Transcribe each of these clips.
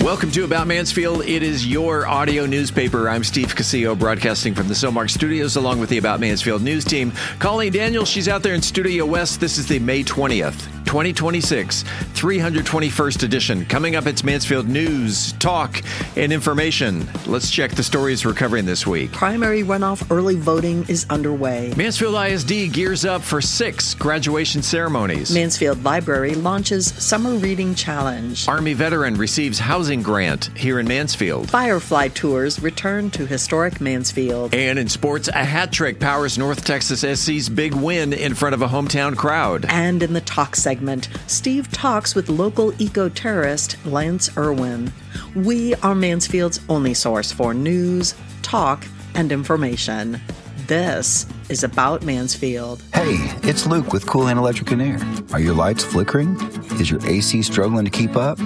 Welcome to About Mansfield. It is your audio newspaper. I'm Steve Casillo, broadcasting from the Somark Studios, along with the About Mansfield news team. Colleen Daniel, she's out there in Studio West. This is the May 20th, 2026, 321st edition. Coming up, it's Mansfield news, talk, and information. Let's check the stories we're covering this week. Primary runoff early voting is underway. Mansfield ISD gears up for 6 graduation ceremonies. Mansfield Library launches Summer Reading Challenge. Army veteran receives housing grant here in Mansfield. Firefly tours return to historic Mansfield. And in sports, a hat trick powers North Texas SC's big win in front of a hometown crowd. And in the talk segment, Steve talks with local eco-terrorist Lance Irwin. We are Mansfield's only source for news, talk, and information. This is About Mansfield. Hey, it's Luke with Cool Hand Electric and Air. Are your lights flickering? Is your AC struggling to keep up?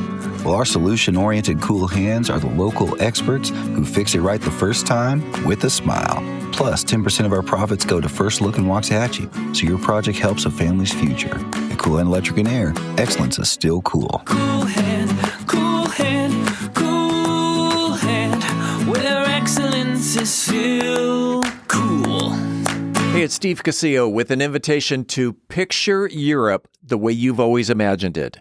Well, our solution-oriented Cool Hands are the local experts who fix it right the first time with a smile. Plus, 10% of our profits go to First Look and Waxahachie, so your project helps a family's future. At Cool Hand Electric and Air, excellence is still cool. Cool Hand, Cool Hand, Cool Hand, where excellence is still cool. Hey, it's Steve Casillo with an invitation to picture Europe the way you've always imagined it.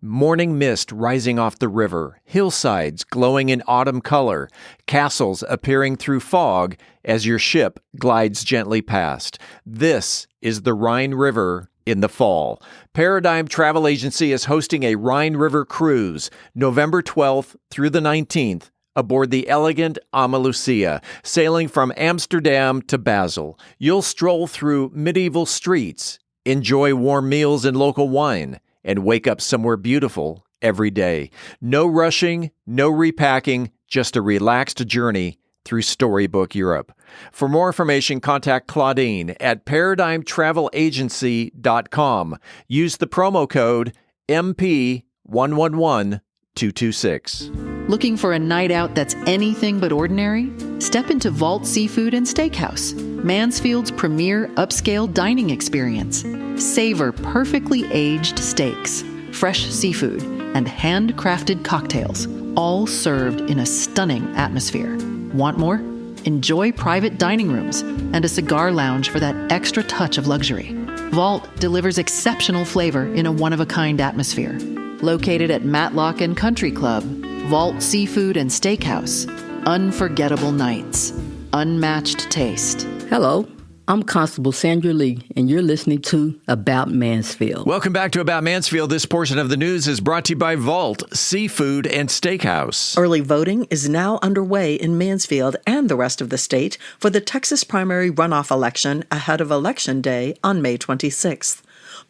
Morning mist rising off the river, hillsides glowing in autumn color, castles appearing through fog as your ship glides gently past. This is the Rhine River in the fall. Paradigm Travel Agency is hosting a Rhine River cruise November 12th through the 19th aboard the elegant Ama Lucia, sailing from Amsterdam to Basel. You'll stroll through medieval streets, enjoy warm meals and local wine, and wake up somewhere beautiful every day. No rushing, no repacking, just a relaxed journey through storybook Europe. For more information, contact Claudine at ParadigmTravelAgency.com. Use the promo code MP111226. Looking for a night out that's anything but ordinary? Step into Vault Seafood and Steakhouse, Mansfield's premier upscale dining experience. Savor perfectly aged steaks, fresh seafood, and handcrafted cocktails, all served in a stunning atmosphere. Want more? Enjoy private dining rooms and a cigar lounge for that extra touch of luxury. Vault delivers exceptional flavor in a one-of-a-kind atmosphere. Located at Matlock and Country Club, Vault Seafood and Steakhouse. Unforgettable nights. Unmatched taste. Hello, I'm Constable Sandra Lee, and you're listening to About Mansfield. Welcome back to About Mansfield. This portion of the news is brought to you by Vault Seafood and Steakhouse. Early voting is now underway in Mansfield and the rest of the state for the Texas primary runoff election ahead of Election Day on May 26th.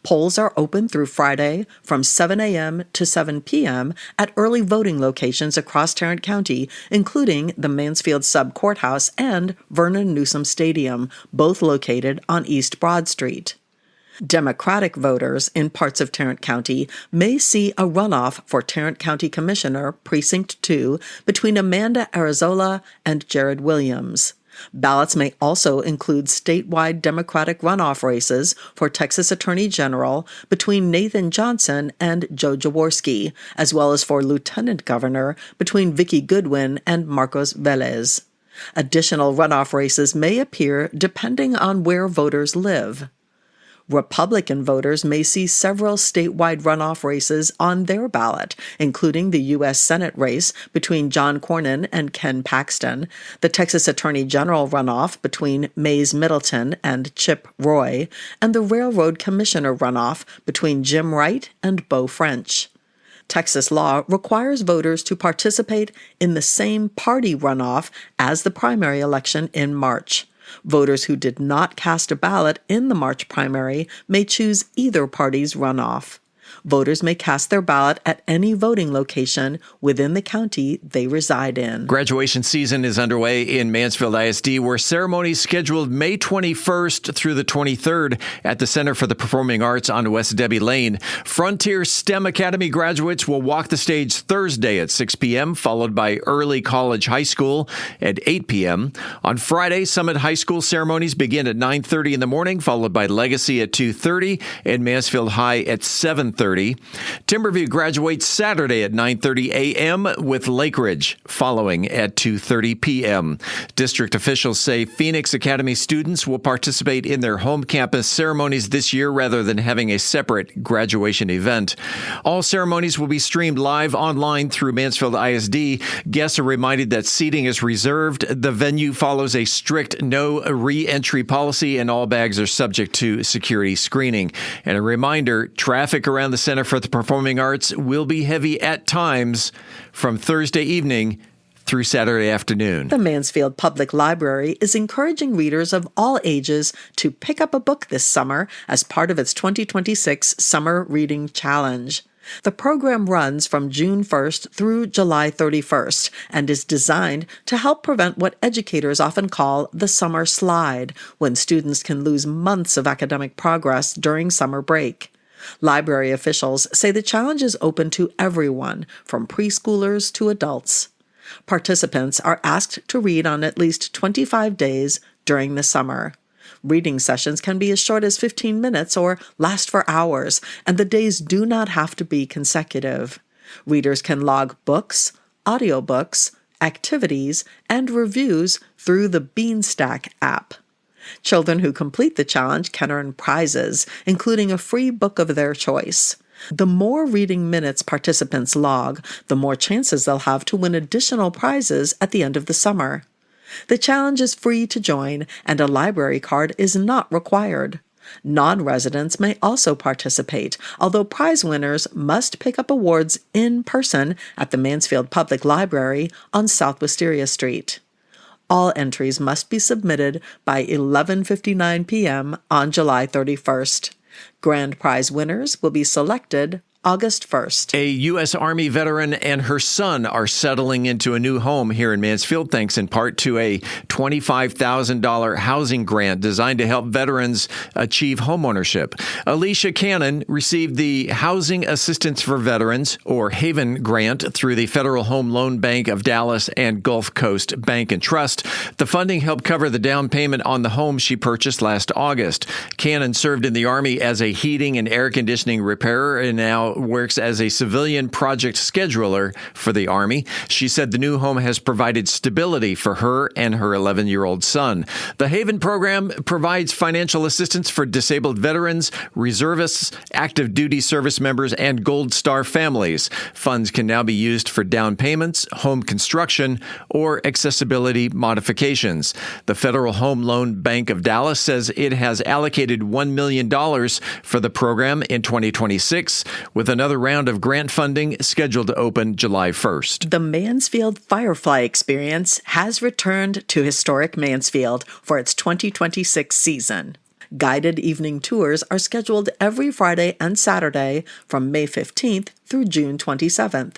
Polls are open through Friday from 7 a.m. to 7 p.m. at early voting locations across Tarrant County, including the Mansfield Sub Courthouse and Vernon Newsom Stadium, both located on East Broad Street. Democratic voters in parts of Tarrant County may see a runoff for Tarrant County Commissioner Precinct 2 between Amanda Arizola and Jared Williams. Ballots may also include statewide Democratic runoff races for Texas Attorney General between Nathan Johnson and Joe Jaworski, as well as for Lieutenant Governor between Vicky Goodwin and Marcos Velez. Additional runoff races may appear depending on where voters live. Republican voters may see several statewide runoff races on their ballot, including the U.S. Senate race between John Cornyn and Ken Paxton, the Texas Attorney General runoff between Mays Middleton and Chip Roy, and the Railroad Commissioner runoff between Jim Wright and Beau French. Texas law requires voters to participate in the same party runoff as the primary election in March. Voters who did not cast a ballot in the March primary may choose either party's runoff. Voters may cast their ballot at any voting location within the county they reside in. Graduation season is underway in Mansfield ISD, where ceremonies scheduled May 21st through the 23rd at the Center for the Performing Arts on West Debbie Lane. Frontier STEM Academy graduates will walk the stage Thursday at 6 p.m., followed by Early College High School at 8 p.m. On Friday, Summit High School ceremonies begin at 9:30 in the morning, followed by Legacy at 2:30 and Mansfield High at 7:30. 9:30. Timberview graduates Saturday at 9:30 a.m. with Lake Ridge following at 2:30 p.m. District officials say Phoenix Academy students will participate in their home campus ceremonies this year rather than having a separate graduation event. All ceremonies will be streamed live online through Mansfield ISD. Guests are reminded that seating is reserved. The venue follows a strict no re-entry policy, and all bags are subject to security screening. And a reminder, traffic around the Center for the Performing Arts will be heavy at times from Thursday evening through Saturday afternoon. The Mansfield Public Library is encouraging readers of all ages to pick up a book this summer as part of its 2026 Summer Reading Challenge. The program runs from June 1st through July 31st and is designed to help prevent what educators often call the summer slide, when students can lose months of academic progress during summer break. Library officials say the challenge is open to everyone, from preschoolers to adults. Participants are asked to read on at least 25 days during the summer. Reading sessions can be as short as 15 minutes or last for hours, and the days do not have to be consecutive. Readers can log books, audiobooks, activities, and reviews through the Beanstack app. Children who complete the challenge can earn prizes, including a free book of their choice. The more reading minutes participants log, the more chances they'll have to win additional prizes at the end of the summer. The challenge is free to join, and a library card is not required. Non-residents may also participate, although prize winners must pick up awards in person at the Mansfield Public Library on South Wisteria Street. All entries must be submitted by 11:59 p.m. on July 31st. Grand prize winners will be selected August 1st. A U.S. Army veteran and her son are settling into a new home here in Mansfield, thanks in part to a $25,000 housing grant designed to help veterans achieve homeownership. Alicia Cannon received the Housing Assistance for Veterans, or HAVEN grant, through the Federal Home Loan Bank of Dallas and Gulf Coast Bank and Trust. The funding helped cover the down payment on the home she purchased last August. Cannon served in the Army as a heating and air conditioning repairer and now works as a civilian project scheduler for the Army. She said the new home has provided stability for her and her 11-year-old son. The Haven program provides financial assistance for disabled veterans, reservists, active duty service members, and Gold Star families. Funds can now be used for down payments, home construction, or accessibility modifications. The Federal Home Loan Bank of Dallas says it has allocated $1 million for the program in 2026, with another round of grant funding scheduled to open July 1st. The Mansfield Firefly experience has returned to historic Mansfield for its 2026 season. Guided evening tours are scheduled every Friday and Saturday from May 15th through June 27th.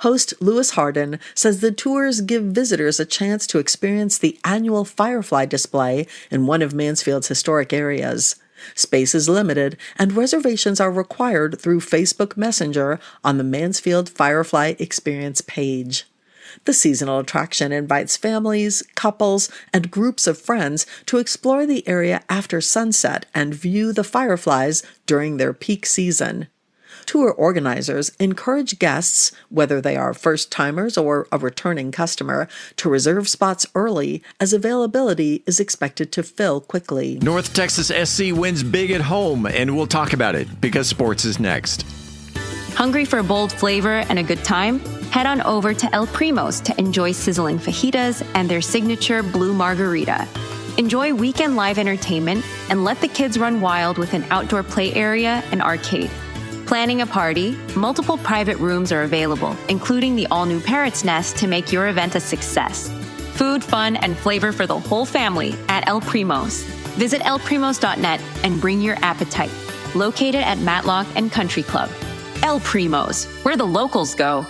Host Lewis Harden says the tours give visitors a chance to experience the annual Firefly display in one of Mansfield's historic areas. Space is limited, and reservations are required through Facebook Messenger on the Mansfield Firefly Experience page. The seasonal attraction invites families, couples, and groups of friends to explore the area after sunset and view the fireflies during their peak season. Tour organizers encourage guests, whether they are first-timers or a returning customer, to reserve spots early, as availability is expected to fill quickly. North Texas SC wins big at home, and we'll talk about it because sports is next. Hungry for bold flavor and a good time? Head on over to El Primo's to enjoy sizzling fajitas and their signature blue margarita. Enjoy weekend live entertainment and let the kids run wild with an outdoor play area and arcade. Planning a party? Multiple private rooms are available, including the all-new Parrot's Nest to make your event a success. Food, fun, and flavor for the whole family at El Primo's. Visit elprimos.net and bring your appetite. Located at Matlock and Country Club. El Primo's, where the locals go.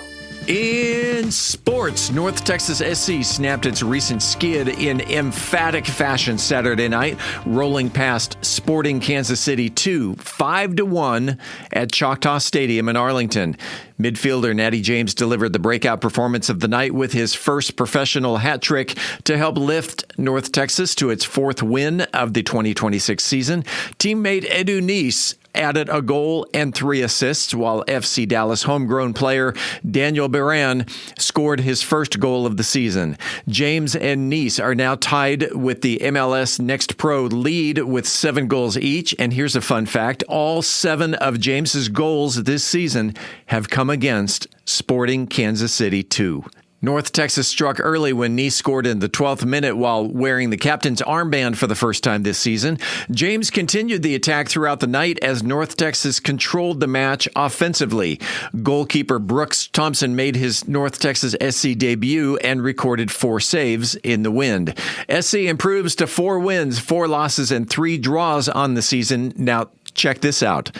In sports, North Texas SC snapped its recent skid in emphatic fashion Saturday night, rolling past Sporting Kansas City 5-1 at Choctaw Stadium in Arlington. Midfielder Natty James delivered the breakout performance of the night with his first professional hat trick to help lift North Texas to its fourth win of the 2026 season. Teammate Edu Neese added a goal and 3 assists, while FC Dallas homegrown player Daniel Beran scored his first goal of the season. James and Nice are now tied with the MLS Next Pro lead with 7 goals each. And here's a fun fact. All 7 of James's goals this season have come against Sporting Kansas City 2. North Texas struck early when Nice scored in the 12th minute while wearing the captain's armband for the first time this season. James continued the attack throughout the night as North Texas controlled the match offensively. Goalkeeper Brooks Thompson made his North Texas SC debut and recorded 4 saves in the win. SC improves to 4 wins, 4 losses, and 3 draws on the season. Now, check this out.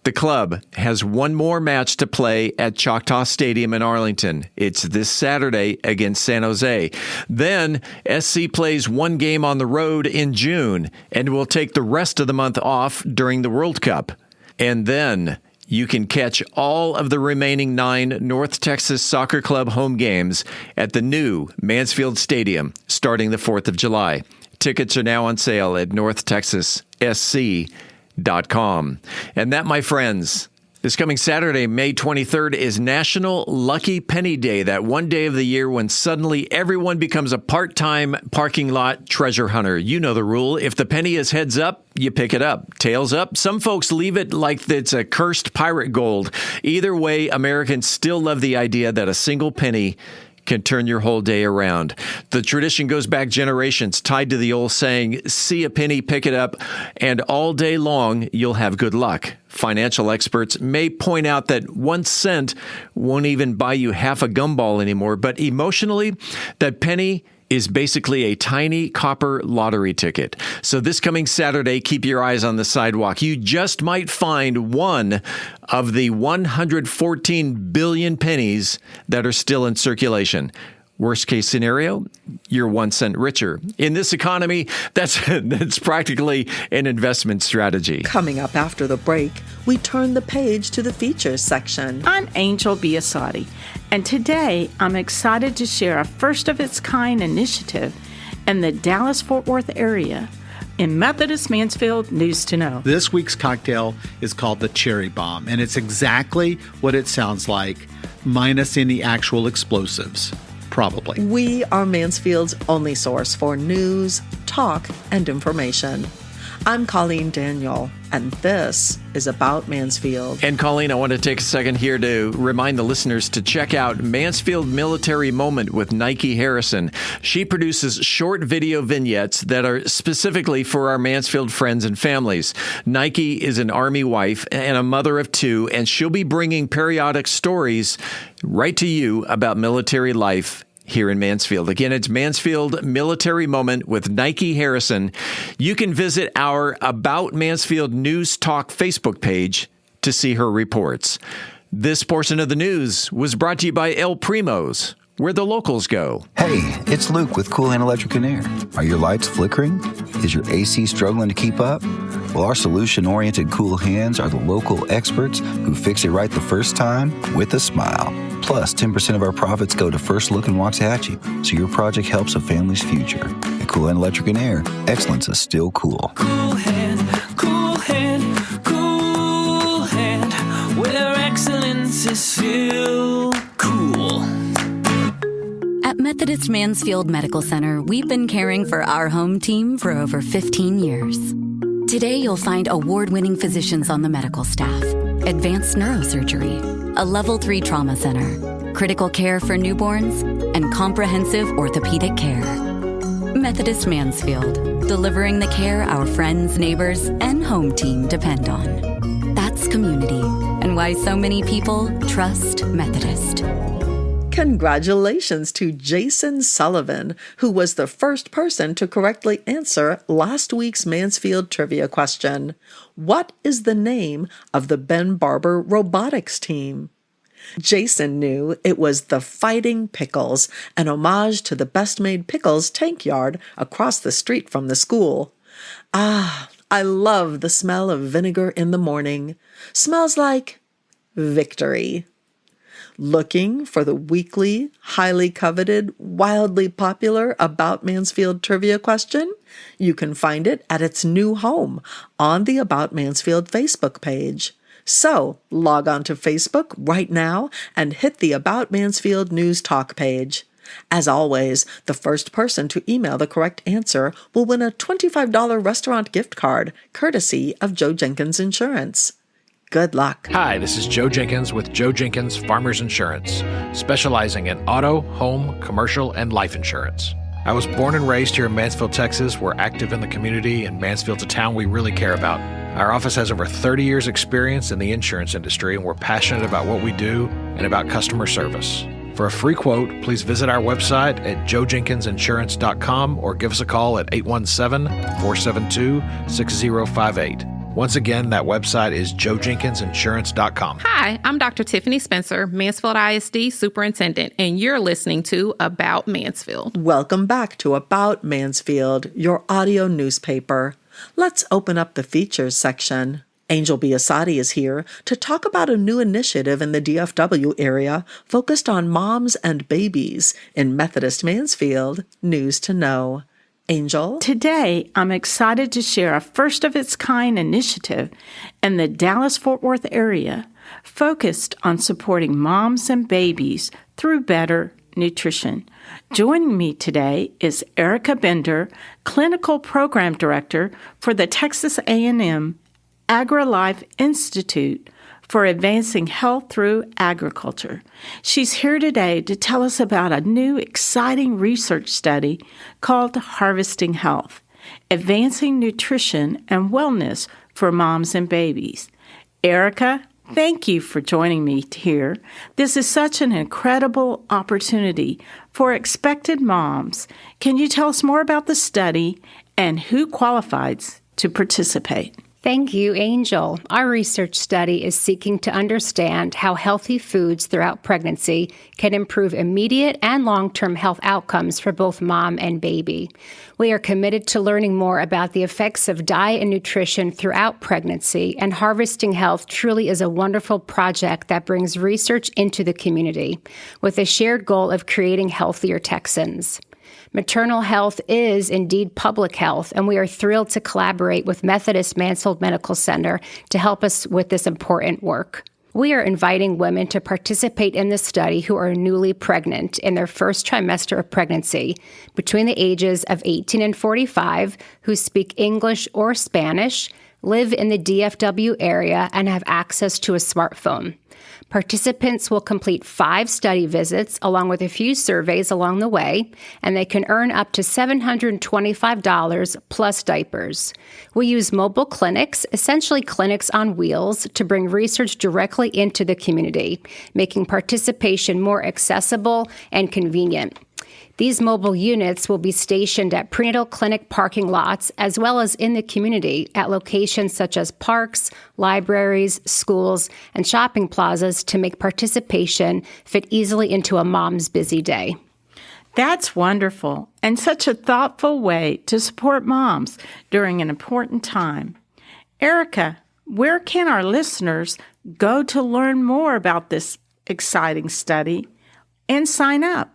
The club has one more match to play at Choctaw Stadium in Arlington. It's this Saturday against San Jose. Then SC plays 1 game on the road in June and will take the rest of the month off during the World Cup. And then you can catch all of the remaining 9 North Texas Soccer Club home games at the new Mansfield Stadium starting the 4th of July. Tickets are now on sale at NorthTexasSC.com. And that, my friends, this coming Saturday, May 23rd, is National Lucky Penny Day, that one day of the year when suddenly everyone becomes a part-time parking lot treasure hunter. You know the rule. If the penny is heads up, you pick it up. Tails up, some folks leave it like it's a cursed pirate gold. Either way, Americans still love the idea that a single penny can turn your whole day around. The tradition goes back generations, tied to the old saying, see a penny, pick it up, and all day long you'll have good luck. Financial experts may point out that 1 cent won't even buy you half a gumball anymore, but emotionally, that penny is basically a tiny copper lottery ticket. So this coming Saturday, keep your eyes on the sidewalk. You just might find one of the 114 billion pennies that are still in circulation. Worst case scenario, you're 1 cent richer. In this economy, that's practically an investment strategy. Coming up after the break, we turn the page to the features section. I'm Angel Biasatti, and today I'm excited to share a first-of-its-kind initiative in the Dallas-Fort Worth area in Methodist Mansfield News to Know. This week's cocktail is called the Cherry Bomb, and it's exactly what it sounds like, minus any actual explosives. Probably. We are Mansfield's only source for news, talk, and information. I'm Colleen Daniel, and this is About Mansfield. And Colleen, I want to take a second here to remind the listeners to check out Mansfield Military Moment with Nike Harrison. She produces short video vignettes that are specifically for our Mansfield friends and families. Nike is an Army wife and a mother of 2, and she'll be bringing periodic stories right to you about military life here in Mansfield. Again, it's Mansfield Military Moment with Nike Harrison. You can visit our About Mansfield News Talk Facebook page to see her reports. This portion of the news was brought to you by El Primo's, where the locals go. Hey, it's Luke with Cool Hand Electric and Air. Are your lights flickering? Is your AC struggling to keep up? Well, our solution-oriented cool hands are the local experts who fix it right the first time with a smile. Plus, 10% of our profits go to First Look and Waxahachie, so your project helps a family's future. At Cool Hand Electric and Air, excellence is still cool. Cool hand, cool hand, cool hand, where excellence is still cool. At Methodist Mansfield Medical Center, we've been caring for our home team for over 15 years. Today, you'll find award-winning physicians on the medical staff, advanced neurosurgery, a level 3 trauma center, critical care for newborns, and comprehensive orthopedic care. Methodist Mansfield, delivering the care our friends, neighbors, and home team depend on. That's community, and why so many people trust Methodist. Congratulations to Jason Sullivan, who was the first person to correctly answer last week's Mansfield trivia question. What is the name of the Ben Barber robotics team? Jason knew it was the Fighting Pickles, an homage to the Best Made Pickles tank yard across the street from the school. Ah, I love the smell of vinegar in the morning. Smells like victory. Looking for the weekly, highly coveted, wildly popular About Mansfield trivia question? You can find it at its new home on the About Mansfield Facebook page. So, log on to Facebook right now and hit the About Mansfield News Talk page. As always, the first person to email the correct answer will win a $25 restaurant gift card, courtesy of Joe Jenkins Insurance. Good luck. Hi, this is Joe Jenkins with Joe Jenkins Farmers Insurance, specializing in auto, home, commercial, and life insurance. I was born and raised here in Mansfield, Texas. We're active in the community, and Mansfield's a town we really care about. Our office has over 30 years' experience in the insurance industry, and we're passionate about what we do and about customer service. For a free quote, please visit our website at joejenkinsinsurance.com or give us a call at 817-472-6058. Once again, that website is joejenkinsinsurance.com. Hi, I'm Dr. Tiffany Spencer, Mansfield ISD Superintendent, and you're listening to About Mansfield. Welcome back to About Mansfield, your audio newspaper. Let's open up the features section. Angel Biasatti is here to talk about a new initiative in the DFW area focused on moms and babies in Methodist Mansfield. News to know. Angel? Today, I'm excited to share a first-of-its-kind initiative in the Dallas-Fort Worth area focused on supporting moms and babies through better nutrition. Joining me today is Erica Bender, Clinical Program Director for the Texas A&M AgriLife Institute for Advancing Health Through Agriculture. She's here today to tell us about a new exciting research study called Harvesting Health, Advancing Nutrition and Wellness for Moms and Babies. Erica, thank you for joining me here. This is such an incredible opportunity for expected moms. Can you tell us more about the study and who qualifies to participate? Thank you, Angel. Our research study is seeking to understand how healthy foods throughout pregnancy can improve immediate and long-term health outcomes for both mom and baby. We are committed to learning more about the effects of diet and nutrition throughout pregnancy, and Harvesting Health truly is a wonderful project that brings research into the community with a shared goal of creating healthier Texans. Maternal health is indeed public health, and we are thrilled to collaborate with Methodist Mansfield Medical Center to help us with this important work. We are inviting women to participate in this study who are newly pregnant in their first trimester of pregnancy, between the ages of 18 and 45, who speak English or Spanish, live in the DFW area, and have access to a smartphone. Participants will complete 5 study visits along with a few surveys along the way, and they can earn up to $725 plus diapers. We use mobile clinics, essentially clinics on wheels, to bring research directly into the community, making participation more accessible and convenient. These mobile units will be stationed at prenatal clinic parking lots as well as in the community at locations such as parks, libraries, schools, and shopping plazas to make participation fit easily into a mom's busy day. That's wonderful and such a thoughtful way to support moms during an important time. Erica, where can our listeners go to learn more about this exciting study and sign up?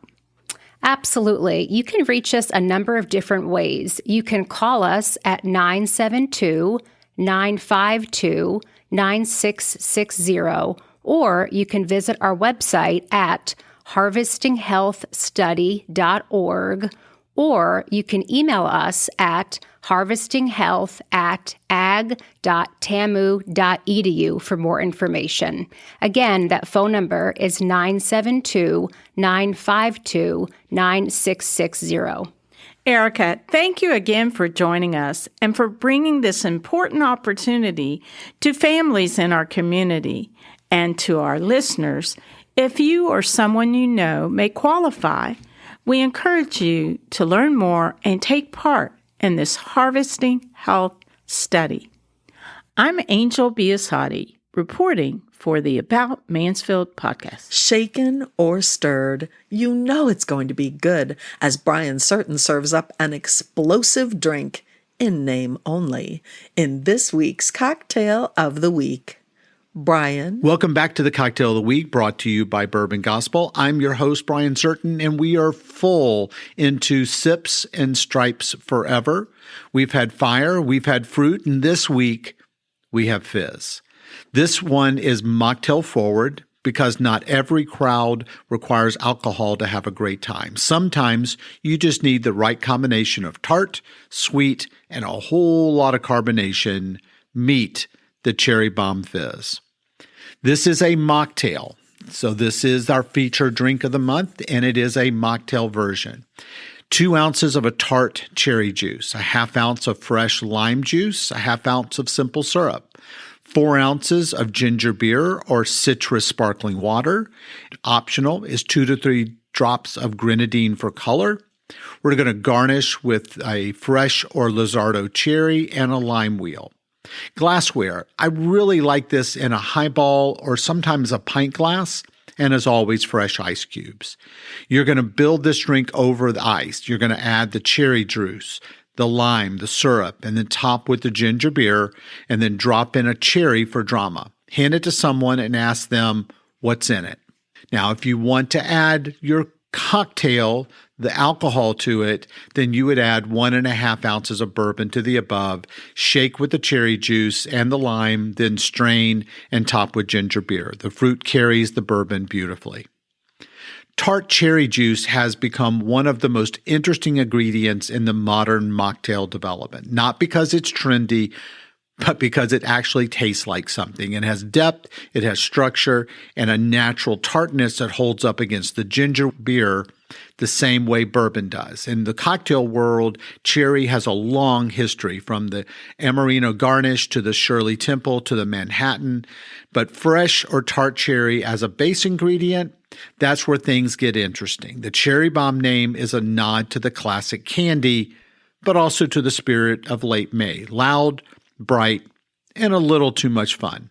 Absolutely. You can reach us a number of different ways. You can call us at 972-952-9660, or you can visit our website at harvestinghealthstudy.org, or you can email us at harvestinghealth@ag.tamu.edu for more information. Again, that phone number is 972-952-9660. Erica, thank you again for joining us and for bringing this important opportunity to families in our community and to our listeners. If you or someone you know may qualify, we encourage you to learn more and take part in this Harvesting Health study. I'm Angel Biasatti, reporting for the About Mansfield podcast. Shaken or stirred, you know it's going to be good as Brian Certain serves up an explosive drink, in name only, in this week's Cocktail of the Week. Brian. Welcome back to the Cocktail of the Week, brought to you by Bourbon Gospel. I'm your host, Brian Certain, and we are full into Sips and Stripes forever. We've had fire, we've had fruit, and this week we have fizz. This one is mocktail forward because not every crowd requires alcohol to have a great time. Sometimes you just need the right combination of tart, sweet, and a whole lot of carbonation. Meet the Cherry Bomb Fizz. This is a mocktail. So this is our featured drink of the month, and it is a mocktail version. 2 ounces of a tart cherry juice, a half ounce of fresh lime juice, a half ounce of simple syrup, 4 ounces of ginger beer or citrus sparkling water. Optional is 2 to 3 drops of grenadine for color. We're going to garnish with a fresh or Lizardo cherry and a lime wheel. Glassware. I really like this in a highball or sometimes a pint glass, and as always, fresh ice cubes. You're going to build this drink over the ice. You're going to add the cherry juice, the lime, the syrup, and then top with the ginger beer, and then drop in a cherry for drama. Hand it to someone and ask them what's in it. Now, if you want to add your cocktail, the alcohol to it, then you would add 1.5 ounces of bourbon to the above, shake with the cherry juice and the lime, then strain and top with ginger beer. The fruit carries the bourbon beautifully. Tart cherry juice has become one of the most interesting ingredients in the modern mocktail development, not because it's trendy, but because it actually tastes like something. It has depth, it has structure, and a natural tartness that holds up against the ginger beer the same way bourbon does. In the cocktail world, cherry has a long history, from the Amarino garnish to the Shirley Temple to the Manhattan. But fresh or tart cherry as a base ingredient, that's where things get interesting. The Cherry Bomb name is a nod to the classic candy, but also to the spirit of late May. Loud, bright, and a little too much fun.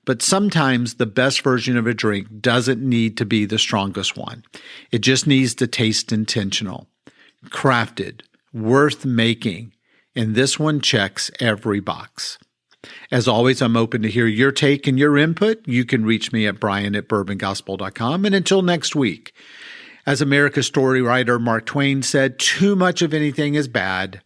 But sometimes the best version of a drink doesn't need to be the strongest one. It just needs to taste intentional, crafted, worth making, and this one checks every box. As always, I'm open to hear your take and your input. You can reach me at brian@bourbongospel.com. And until next week, as America's story writer Mark Twain said, too much of anything is bad,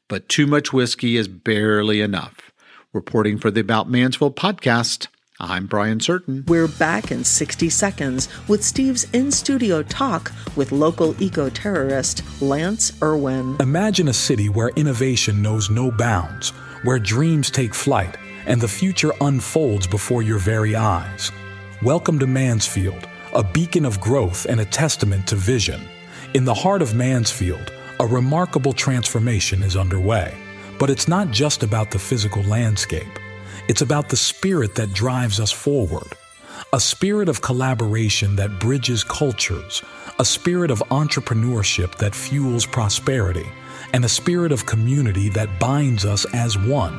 but too much whiskey is barely enough. Reporting for the About Mansfield podcast, I'm Brian Certain. We're back in 60 seconds with Steve's in-studio talk with local eco-terrorist Lance Irwin. Imagine a city where innovation knows no bounds, where dreams take flight, and the future unfolds before your very eyes. Welcome to Mansfield, a beacon of growth and a testament to vision. In the heart of Mansfield, a remarkable transformation is underway. But it's not just about the physical landscape. It's about the spirit that drives us forward. A spirit of collaboration that bridges cultures, a spirit of entrepreneurship that fuels prosperity, and a spirit of community that binds us as one.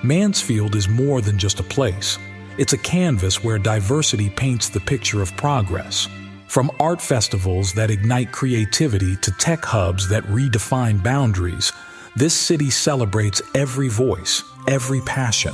Mansfield is more than just a place. It's a canvas where diversity paints the picture of progress. From art festivals that ignite creativity to tech hubs that redefine boundaries, this city celebrates every voice, every passion.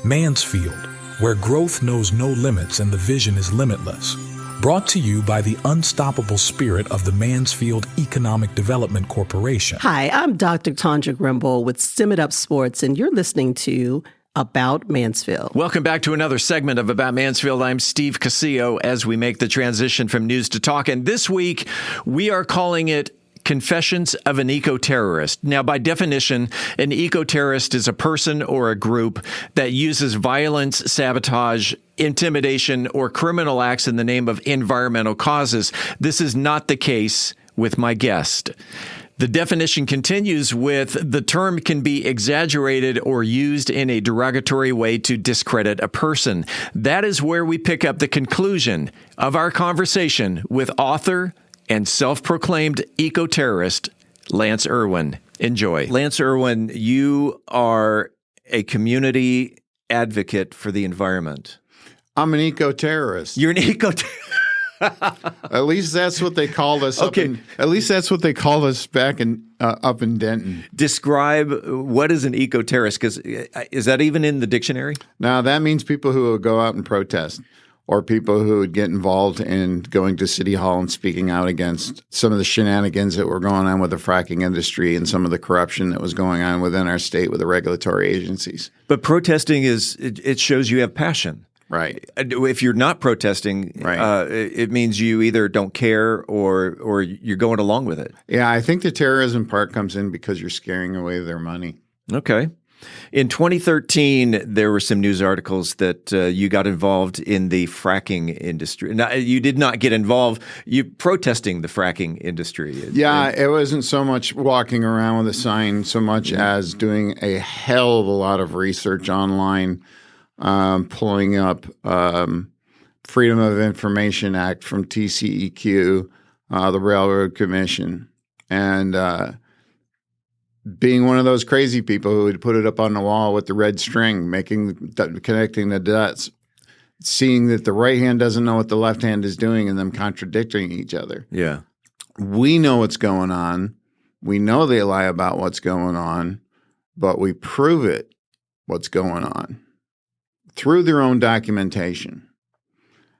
Mansfield, where growth knows no limits and the vision is limitless. Brought to you by the unstoppable spirit of the Mansfield Economic Development Corporation. Hi, I'm Dr. Tondra Grimble with Stim It Up Sports, and you're listening to About Mansfield. Welcome back to another segment of About Mansfield. I'm Steve Casillo as we make the transition from news to talk. And this week, we are calling it Confessions of an Eco-Terrorist. Now, by definition, an eco-terrorist is a person or a group that uses violence, sabotage, intimidation, or criminal acts in the name of environmental causes. This is not the case with my guest. The definition continues with the term can be exaggerated or used in a derogatory way to discredit a person. That is where we pick up the conclusion of our conversation with author and self-proclaimed eco-terrorist Lance Irwin. Enjoy. Lance Irwin, you are a community advocate for the environment. I'm an eco-terrorist. You're an eco-terrorist. At least that's what they called us. At least that's what they called us back in up in Denton. Describe what is an eco-terrorist, because is that even in the dictionary? Now, that means people who would go out and protest, or people who would get involved in going to City Hall and speaking out against some of the shenanigans that were going on with the fracking industry and some of the corruption that was going on within our state with the regulatory agencies. But protesting it shows you have passion. Right. If you're not protesting, it means you either don't care or you're going along with it. Yeah, I think the terrorism part comes in because you're scaring away their money. Okay. In 2013, there were some news articles that you got involved in the fracking industry. Now, you did not get involved. You protesting the fracking industry. Yeah, it wasn't so much walking around with a sign so much as doing a hell of a lot of research online, pulling up Freedom of Information Act from TCEQ, the Railroad Commission, and being one of those crazy people who would put it up on the wall with the red string, connecting the dots, seeing that the right hand doesn't know what the left hand is doing and them contradicting each other. Yeah. We know what's going on. We know they lie about what's going on, but we prove it what's going on through their own documentation.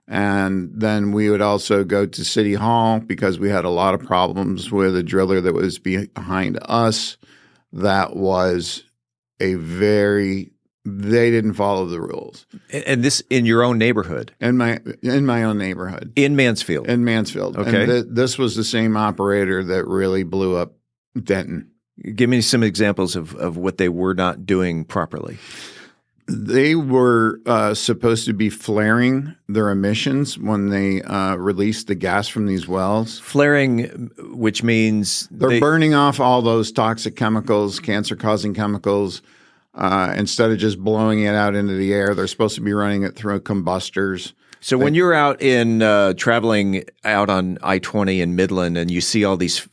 And then we would also go to City Hall because we had a lot of problems with a driller that was behind us. That was they didn't follow the rules. And this in your own neighborhood? In my own neighborhood. In Mansfield? In Mansfield. Okay. And this was the same operator that really blew up Denton. Give me some examples of what they were not doing properly. They were supposed to be flaring their emissions when they released the gas from these wells. Flaring, which means they're burning off all those toxic chemicals, cancer-causing chemicals. Instead of just blowing it out into the air, they're supposed to be running it through combustors. So when you're out in traveling out on I-20 in Midland and you see all these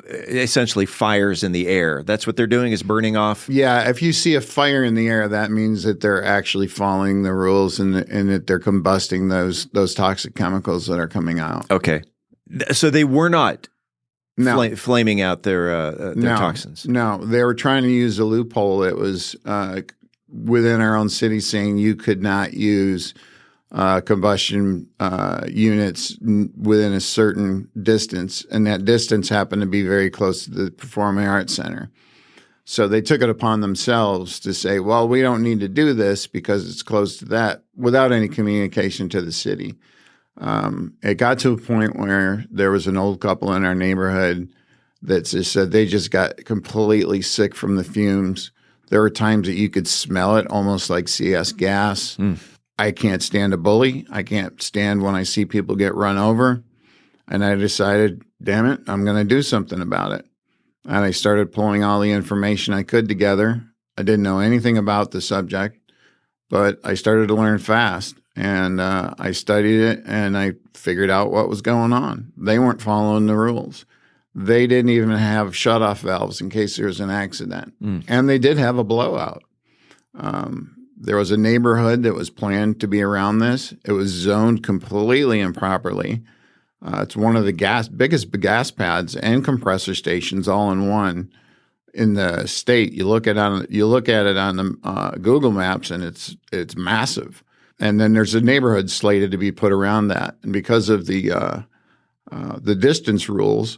essentially fires in the air, that's what they're doing, is burning off? Yeah, if you see a fire in the air, that means that they're actually following the rules and that they're combusting those toxic chemicals that are coming out. Okay. So they were not flaming out their toxins? No, they were trying to use a loophole that was within our own city, saying you could not use combustion units within a certain distance, and that distance happened to be very close to the Performing Arts Center. So they took it upon themselves to say, well, we don't need to do this because it's close to that, without any communication to the city. It got to a point where there was an old couple in our neighborhood that just said they just got completely sick from the fumes. There were times that you could smell it, almost like CS gas. I can't stand a bully. I can't stand when I see people get run over. And I decided, damn it, I'm going to do something about it. And I started pulling all the information I could together. I didn't know anything about the subject, but I started to learn fast. And I studied it, and I figured out what was going on. They weren't following the rules. They didn't even have shutoff valves in case there was an accident. And they did have a blowout. There was a neighborhood that was planned to be around this. It was zoned completely improperly. It's one of the biggest gas pads and compressor stations all in one in the state. You look at it on the Google Maps, and it's massive. And then there's a neighborhood slated to be put around that. And because of the distance rules,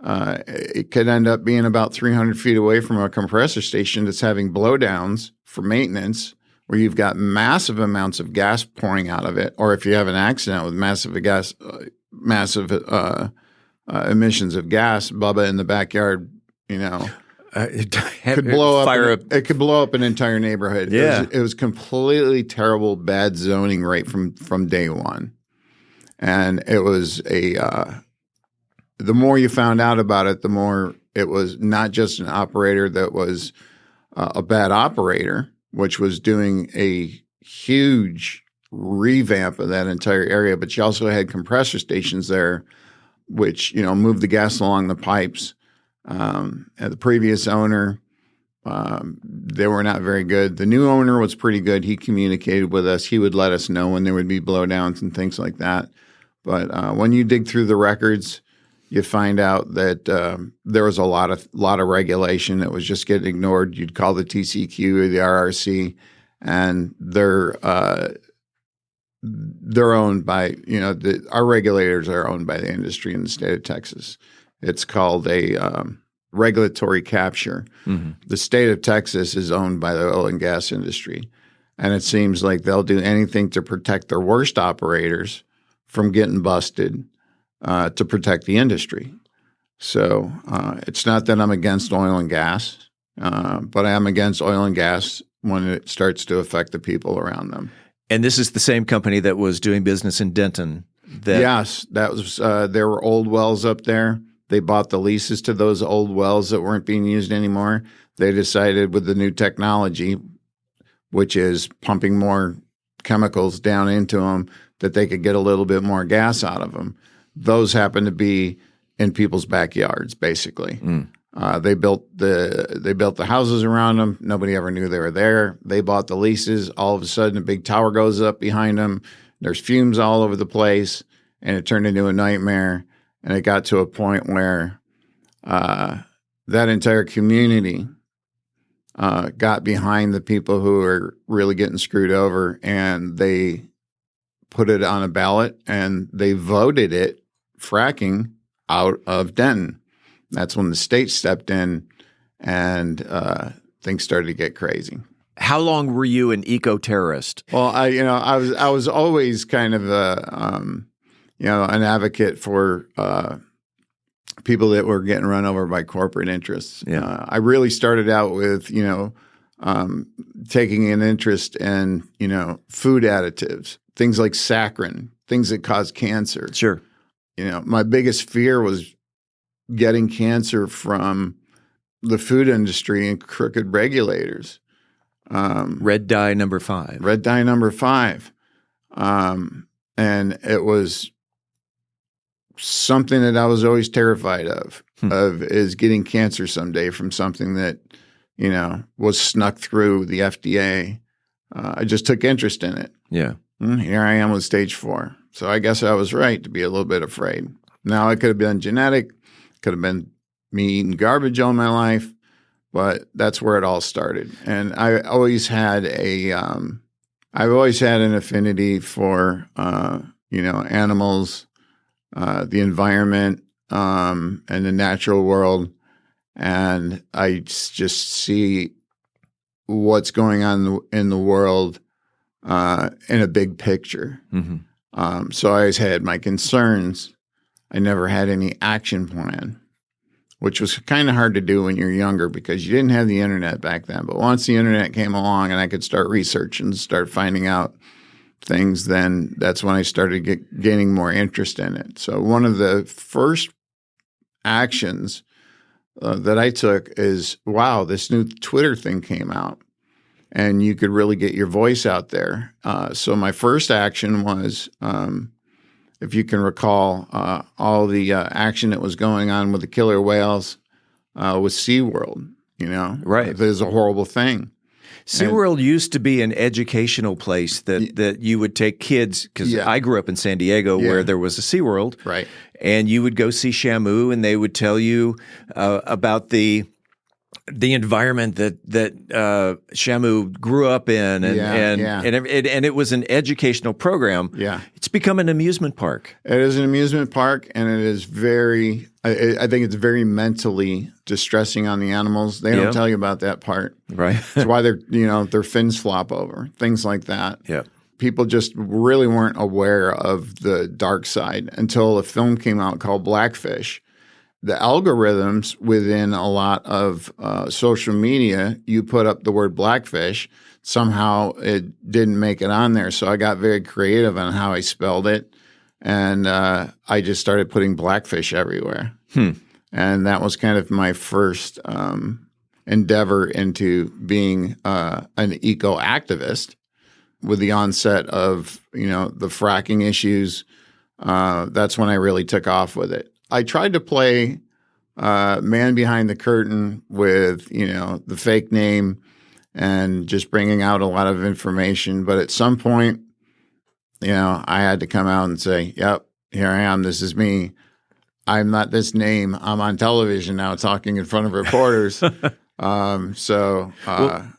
it could end up being about 300 feet away from a compressor station that's having blowdowns for maintenance, where you've got massive amounts of gas pouring out of it. Or if you have an accident with massive emissions of gas, Bubba in the backyard, could blow up. It could blow up an entire neighborhood. Yeah. It was completely terrible, bad zoning right from day one. And it was the more you found out about it, the more it was not just an operator that was a bad operator, which was doing a huge revamp of that entire area, but you also had compressor stations there, which, moved the gas along the pipes. And the previous owner, they were not very good. The new owner was pretty good. He communicated with us. He would let us know when there would be blowdowns and things like that. But when you dig through the records, you find out that there was a lot of regulation that was just getting ignored. You'd call the TCQ or the RRC, and they're owned by, our regulators are owned by the industry in the state of Texas. It's called a regulatory capture. Mm-hmm. The state of Texas is owned by the oil and gas industry. And it seems like they'll do anything to protect their worst operators from getting busted to protect the industry. So it's not that I'm against oil and gas, but I am against oil and gas when it starts to affect the people around them. And this is the same company that was doing business in Denton. Yes, that was. There were old wells up there. They bought the leases to those old wells that weren't being used anymore. They decided with the new technology, which is pumping more chemicals down into them, that they could get a little bit more gas out of them. Those happen to be in people's backyards, basically. Mm. They built the houses around them. Nobody ever knew they were there. They bought the leases. All of a sudden, a big tower goes up behind them. There's fumes all over the place, and it turned into a nightmare. And it got to a point where that entire community got behind the people who were really getting screwed over, and they put it on a ballot, and they voted it, fracking, out of Denton. That's when the state stepped in, and things started to get crazy. How long were you an eco-terrorist? Well, I was always kind of an advocate for people that were getting run over by corporate interests. Yeah. I really started out with, taking an interest in, food additives, things like saccharin, things that cause cancer. Sure. My biggest fear was getting cancer from the food industry and crooked regulators. Red dye number 5. Red dye number 5. And it was something that I was always terrified of is getting cancer someday from something that, was snuck through the FDA. I just took interest in it. Yeah. Here I am with stage 4. So I guess I was right to be a little bit afraid. Now, it could have been genetic, could have been me eating garbage all my life, but that's where it all started. And I always had an affinity for, animals, the environment, and the natural world. And I just see what's going on in the world in a big picture. Mm-hmm. So I always had my concerns. I never had any action plan, which was kind of hard to do when you're younger because you didn't have the internet back then. But once the internet came along and I could start researching, start finding out things, then that's when I started gaining more interest in it. So one of the first actions that I took is, wow, this new Twitter thing came out and you could really get your voice out there. So my first action was, if you can recall, all the action that was going on with the killer whales with SeaWorld, Right. It was a horrible thing. SeaWorld used to be an educational place that you would take kids, because I grew up in San Diego where there was a SeaWorld. Right. And you would go see Shamu, and they would tell you about the environment that Shamu grew up in, and it was an educational program. Yeah, it's become an amusement park. It is an amusement park, and it is very. I think it's very mentally distressing on the animals. They don't tell you about that part, right? That's why their fins flop over, things like that. Yeah. People just really weren't aware of the dark side until a film came out called Blackfish. The algorithms within a lot of social media, you put up the word blackfish, somehow it didn't make it on there. So I got very creative on how I spelled it. And I just started putting blackfish everywhere. And that was kind of my first endeavor into being an eco-activist. With the onset of, the fracking issues, that's when I really took off with it. I tried to play man behind the curtain with, the fake name and just bringing out a lot of information. But at some point, I had to come out and say, yep, here I am. This is me. I'm not this name. I'm on television now talking in front of reporters. Well,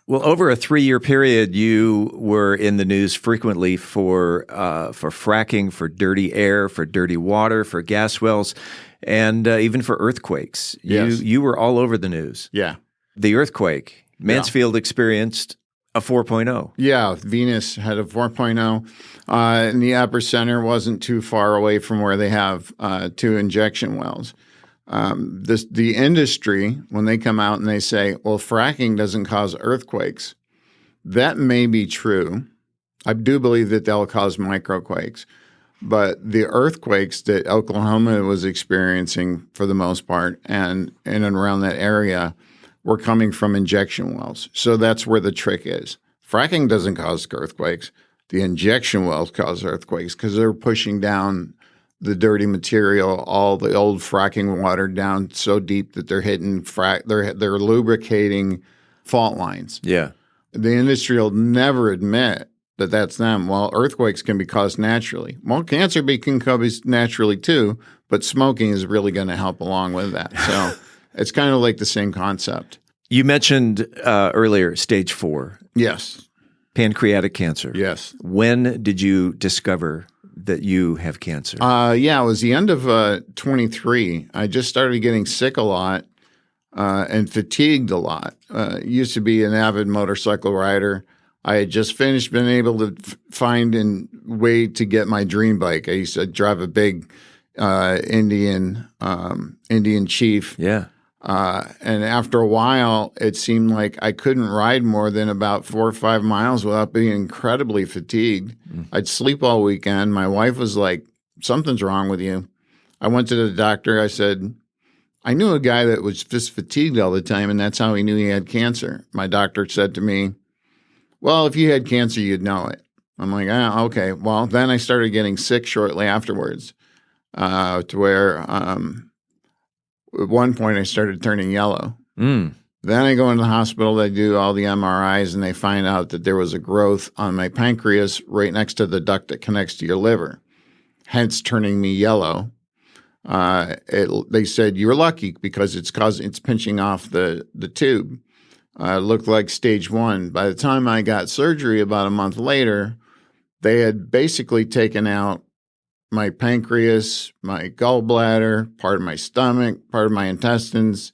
over a 3-year period, you were in the news frequently for fracking, for dirty air, for dirty water, for gas wells, and even for earthquakes. Yes. You were all over the news. Yeah. The earthquake, Mansfield experienced a 4.0. Yeah, Venus had a 4.0. And the epicenter wasn't too far away from where they have 2 injection wells. The industry, when they come out and they say, well, fracking doesn't cause earthquakes, that may be true. I do believe that they'll cause microquakes. But the earthquakes that Oklahoma was experiencing for the most part and in and around that area were coming from injection wells. So that's where the trick is. Fracking doesn't cause earthquakes. The injection wells cause earthquakes because they're pushing down the dirty material, all the old fracking water down so deep that they're hitting they're lubricating fault lines. Yeah. The industry will never admit that that's them. Well, earthquakes can be caused naturally. Well, cancer can cause naturally too, but smoking is really going to help along with that. So it's kind of like the same concept. You mentioned earlier stage 4. Yes. Pancreatic cancer. Yes. When did you discover that you have cancer? It was the end of 23. I just started getting sick a lot and fatigued a lot. Used to be an avid motorcycle rider. I had just finished being able to find a way to get my dream bike. I used to drive a big Indian chief. Yeah. And after a while, it seemed like I couldn't ride more than about 4 or 5 miles without being incredibly fatigued. I'd sleep all weekend. My wife was like, something's wrong with you. I went to the doctor. I said, I knew a guy that was just fatigued all the time, and that's how he knew he had cancer. My doctor said to me, well, if you had cancer, you'd know it. I'm like, okay. Well, then I started getting sick shortly afterwards to where at one point I started turning yellow. Then I go into the hospital, they do all the MRIs, and they find out that there was a growth on my pancreas right next to the duct that connects to your liver, hence turning me yellow. They said, you're lucky because it's pinching off the tube. It looked like stage 1. By the time I got surgery about a month later, they had basically taken out my pancreas, my gallbladder, part of my stomach, part of my intestines,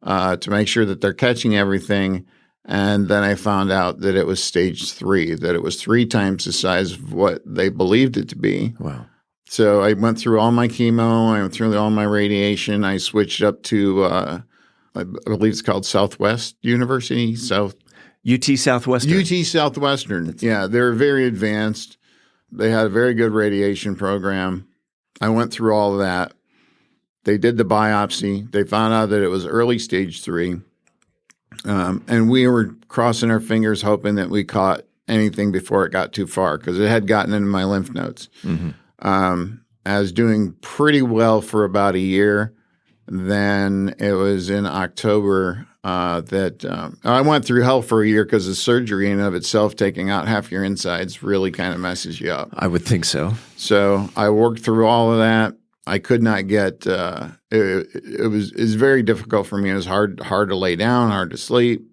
to make sure that they're catching everything. And then I found out that it was stage 3, that it was 3 times the size of what they believed it to be. Wow. So I went through all my chemo, I went through all my radiation. I switched up to, I believe it's called Southwest University, UT Southwestern. UT Southwestern. Yeah, they're very advanced. They had a very good radiation program. I went through all of that. They did the biopsy. They found out that it was early stage 3. And we were crossing our fingers hoping that we caught anything before it got too far because it had gotten into my lymph nodes. I was doing pretty well for about a year. Then it was in October that I went through hell for a year because the surgery in and of itself, taking out half your insides, really kind of messes you up. I would think so. So I worked through all of that. I could not get it was very difficult for me. It was hard to lay down, hard to sleep.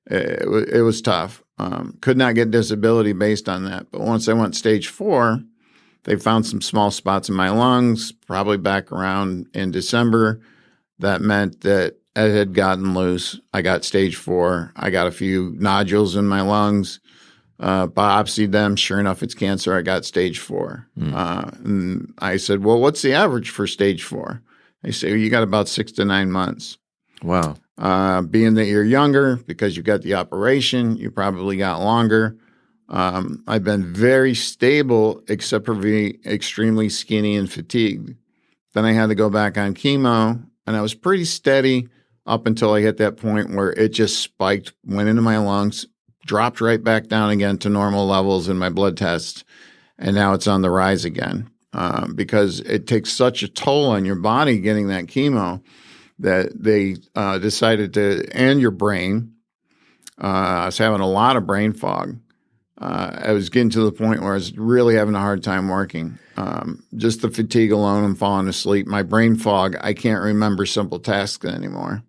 It was tough. Could not get disability based on that. But once I went stage 4, they found some small spots in my lungs, probably back around in December. That meant that it had gotten loose. I got stage 4. I got a few nodules in my lungs, biopsied them. Sure enough, it's cancer. I got stage 4. And I said, well, what's the average for stage 4? They say, well, you got about 6 to 9 months. Wow. Being that you're younger, because you got the operation, you probably got longer. I've been very stable, except for being extremely skinny and fatigued. Then I had to go back on chemo, and I was pretty steady up until I hit that point where it just spiked, went into my lungs, dropped right back down again to normal levels in my blood tests, and now it's on the rise again because it takes such a toll on your body getting that chemo that they decided to, and your brain. I was having a lot of brain fog. I was getting to the point where I was really having a hard time working. Just the fatigue alone and falling asleep. My brain fog, I can't remember simple tasks anymore.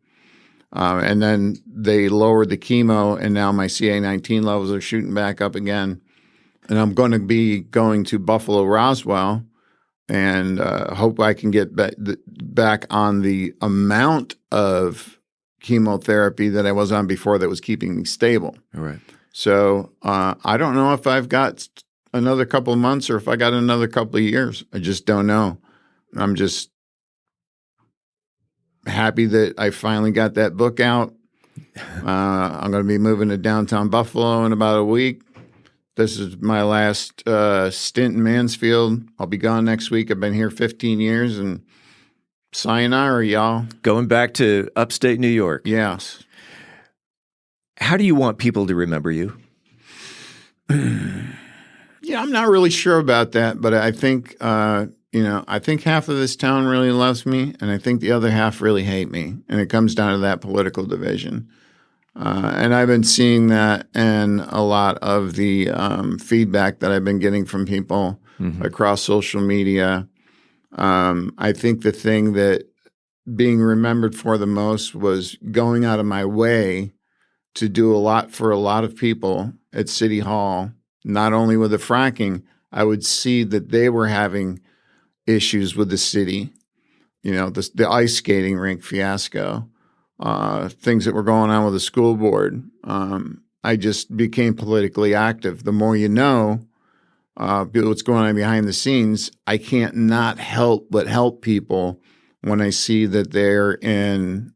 And then they lowered the chemo, and now my CA19 levels are shooting back up again. And I'm going to be going to Buffalo Roswell and hope I can get back on the amount of chemotherapy that I was on before that was keeping me stable. All right. So I don't know if I've got another couple of months or if I got another couple of years. I just don't know. I'm just happy that I finally got that book out. I'm going to be moving to downtown Buffalo in about a week. This is my last stint in Mansfield. I'll be gone next week. I've been here 15 years, and sayonara, y'all. Going back to upstate New York. Yes. How do you want people to remember you? Yeah, I'm not really sure about that, but I think I think half of this town really loves me, and I think the other half really hate me, and it comes down to that political division. And I've been seeing that in a lot of the feedback that I've been getting from people across social media. I think the thing that being remembered for the most was going out of my way to do a lot for a lot of people at City Hall, not only with the fracking. I would see that they were having issues with the city, the ice skating rink fiasco, things that were going on with the school board. I just became politically active. The more you know what's going on behind the scenes, I can't not help but help people when I see that they're in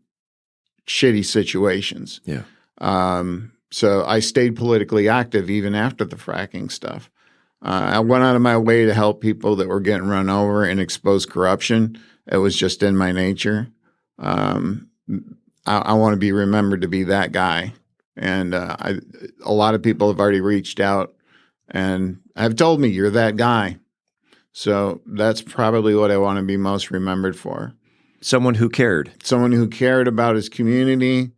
shitty situations. Yeah. So I stayed politically active even after the fracking stuff. I went out of my way to help people that were getting run over and expose corruption. It was just in my nature. I want to be remembered to be that guy. And a lot of people have already reached out and have told me, you're that guy. So that's probably what I want to be most remembered for. Someone who cared. Someone who cared about his community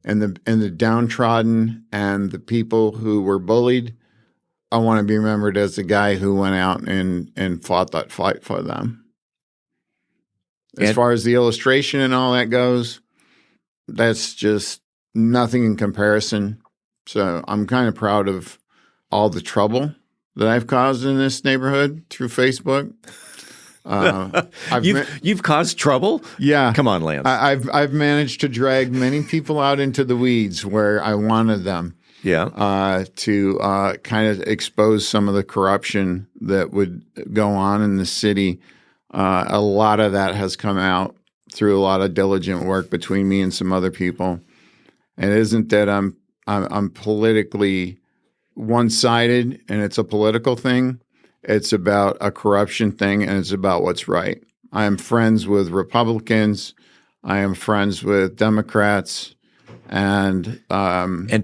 and the downtrodden and the people who were bullied. I want to be remembered as the guy who went out and fought that fight for them. As far as the illustration and all that goes, that's just nothing in comparison. So I'm kind of proud of all the trouble that I've caused in this neighborhood through Facebook. You've caused trouble? Yeah. Come on, Lance. I've managed to drag many people out into the weeds where I wanted them. Yeah. To kind of expose some of the corruption that would go on in the city. A lot of that has come out through a lot of diligent work between me and some other people. And it isn't that I'm politically one-sided and it's a political thing. It's about a corruption thing, and it's about what's right. I am friends with Republicans. I am friends with Democrats. And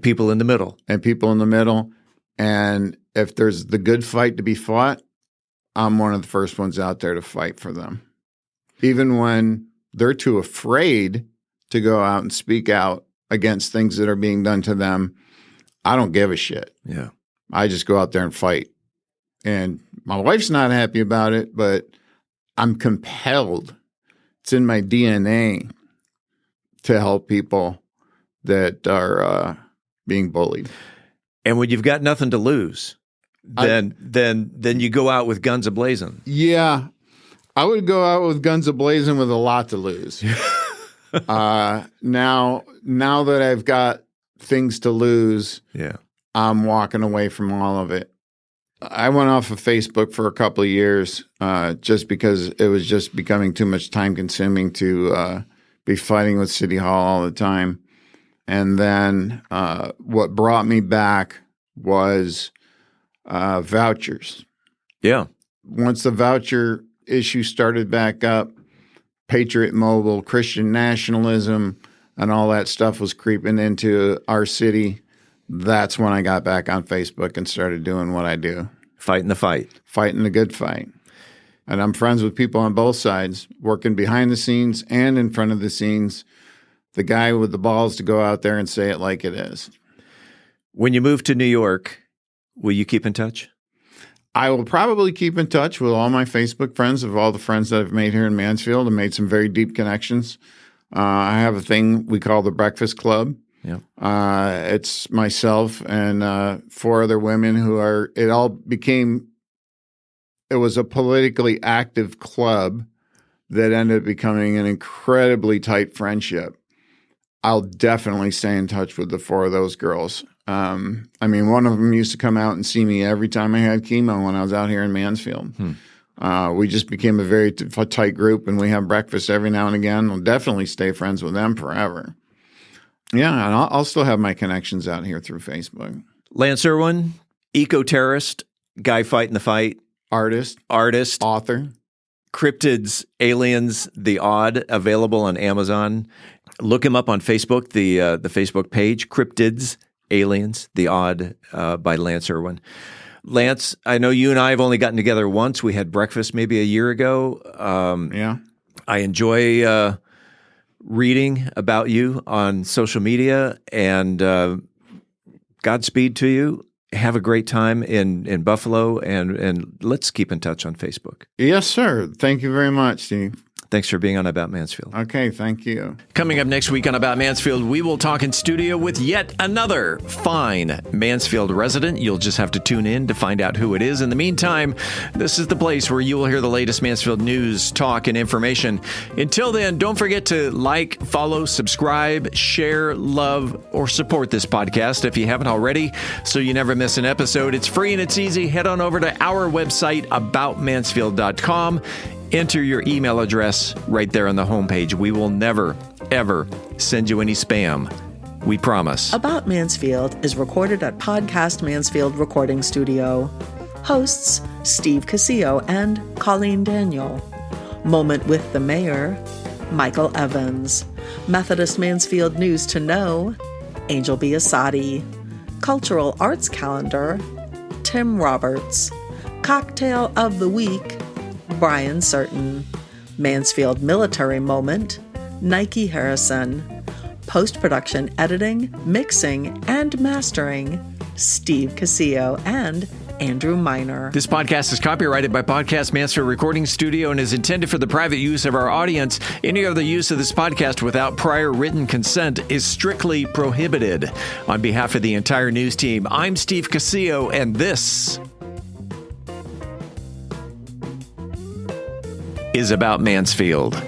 people in the middle. And people in the middle. And if there's the good fight to be fought, I'm one of the first ones out there to fight for them. Even when they're too afraid to go out and speak out against things that are being done to them, I don't give a shit. Yeah. I just go out there and fight. And my wife's not happy about it, but I'm compelled. It's in my DNA to help people that are being bullied. And when you've got nothing to lose, then you go out with guns a-blazing. Yeah. I would go out with guns a-blazing with a lot to lose. Now that I've got things to lose, yeah, I'm walking away from all of it. I went off of Facebook for a couple of years just because it was just becoming too much time consuming to be fighting with City Hall all the time. And then what brought me back was vouchers. Yeah. Once the voucher issue started back up, Patriot Mobile, Christian nationalism, and all that stuff was creeping into our city. That's when I got back on Facebook and started doing what I do. Fighting the fight. Fighting the good fight. And I'm friends with people on both sides, working behind the scenes and in front of the scenes. The guy with the balls to go out there and say it like it is. When you moved to New York, Will you keep in touch? I will probably keep in touch with all my Facebook friends of all the friends that I've made here in Mansfield and made some very deep connections. I have a thing we call the Breakfast Club. Yeah. It's myself and 4 other women who are, it was a politically active club that ended up becoming an incredibly tight friendship. I'll definitely stay in touch with the 4 of those girls. One of them used to come out and see me every time I had chemo when I was out here in Mansfield. We just became a very tight group, and we have breakfast every now and again. I'll definitely stay friends with them forever. Yeah, and I'll still have my connections out here through Facebook. Lance Irwin, eco-terrorist, guy fighting the fight. Artist. Author. Cryptids, Aliens, The Odd, available on Amazon. Look him up on Facebook, the Facebook page, Cryptids, Aliens, The Odd, by Lance Irwin. Lance, I know you and I have only gotten together once. We had breakfast maybe a year ago. Yeah. I enjoy reading about you on social media, and Godspeed to you. Have a great time in Buffalo, and let's keep in touch on Facebook. Yes, sir. Thank you very much, Steve. Thanks for being on About Mansfield. Okay, thank you. Coming up next week on About Mansfield, we will talk in studio with yet another fine Mansfield resident. You'll just have to tune in to find out who it is. In the meantime, this is the place where you will hear the latest Mansfield news, talk, and information. Until then, don't forget to like, follow, subscribe, share, love, or support this podcast if you haven't already, so you never miss an episode. It's free and it's easy. Head on over to our website, aboutmansfield.com. Enter your email address right there on the homepage. We will never, ever send you any spam. We promise. About Mansfield is recorded at Podcast Mansfield Recording Studio. Hosts, Steve Casillo and Colleen Daniel. Moment with the Mayor, Michael Evans. Methodist Mansfield News to Know, Angel Biasatti. Cultural Arts Calendar, Tim Roberts. Cocktail of the Week, Brian Certain. Mansfield Military Moment, Nike Harrison. Post-production editing, mixing, and mastering, Steve Casillo and Andrew Miner. This podcast is copyrighted by Podcast Mansfield Recording Studio and is intended for the private use of our audience. Any other use of this podcast without prior written consent is strictly prohibited. On behalf of the entire news team, I'm Steve Casillo, and this is About Mansfield.